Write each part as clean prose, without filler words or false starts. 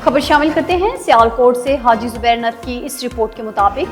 खबर शामिल करते हैं सियालकोट से। हाजी जुबैर नथ की इस रिपोर्ट के मुताबिक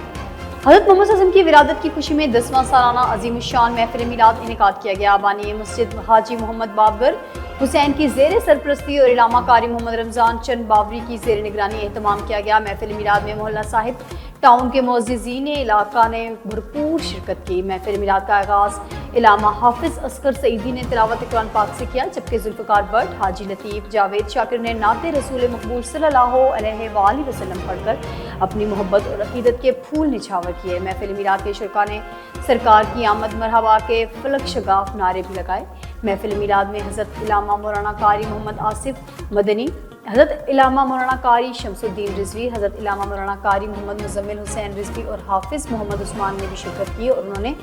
हज़रत मोहम्मद सल्लल्लाहु अलैहि वसल्लम की विरादत की खुशी में 10वां सालाना अजीम शान महफिल मिलाद इनेकाद किया गया। बानी मस्जिद हाजी मोहम्मद बाबर हुसैन की ज़ेर सरपरस्ती और इलामा कारी मोहम्मद रमज़ान चंद बाबरी की ज़ेर निगरानी एहतमाम किया गया। महफिल मिलाद में मोहल्ला साहिब टाउन के मुअज़्ज़िज़ीन इलाका ने भरपूर शिरकत की। महफिल मिलाद का आगाज़ इलामा हाफिज़ असगर सईदी ने तिलावत कुरान पाक से किया, जबकि जुल्फ़िकार भट्ट, हाजी लतीफ़, जावेद शाकिर ने नाते रसूल मकबूल सल्लल्लाहु अलैहि वसल्लम पढ़कर अपनी मोहब्बत और अक़ीदत के फूल निछावर किए। महफिल मिलाद के शुरका ने सरकार की आमद मरहबा के फलक शगाफ नारे भी लगाए। महफिल मिलाद में हज़रत इलामा मौलाना कारी मोहम्मद आसिफ मदनी, हज़रत इलामा मौलाना कारी शमसुद्दीन रिजवी, हज़रत इलामा मौलाना कारी मोहम्मद मुज़म्मिल हुसैन रिजवी और हाफिज़ मोहम्मद उस्मान ने भी शिरकत की और उन्होंने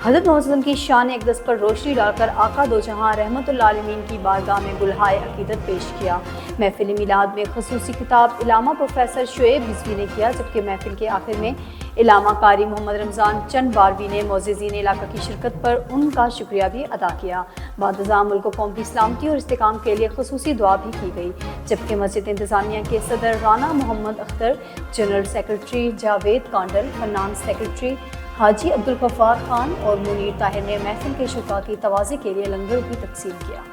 हज़रत मोहम्मद सल्लल्लाहु अलैहि वसल्लम की शान अक़दस पर रोशनी डालकर आका दो जहां रहमतुल आलमीन की बारगाह में गुलहाए अक़ीदत पेश किया। महफिल मिलाद में ख़ुसूसी खिताब इलामा प्रोफेसर शुएब रिजवी ने किया, जबकि महफिल के आखिर में इलामा कारी मोहम्मद रमज़ान चंद बारवी ने मुअज़्ज़िज़ीन इलाका की शिरकत पर उनका शुक्रिया भी अदा किया। बादज़ा मुल्क को कौम की सलामती और इस्तेकाम के लिए ख़ुसूसी दुआ भी की गई, जबकि मस्जिद इंतज़ामिया के सदर Rana Mohammad Akhtar, general secretary Javed Kandal, finance secretary Haji Abdul Ghaffar Khan और मुनीर ताहिर ने महफिल के शुरका की तवाज़ी के लिए लंगर भी तक़सीम किया।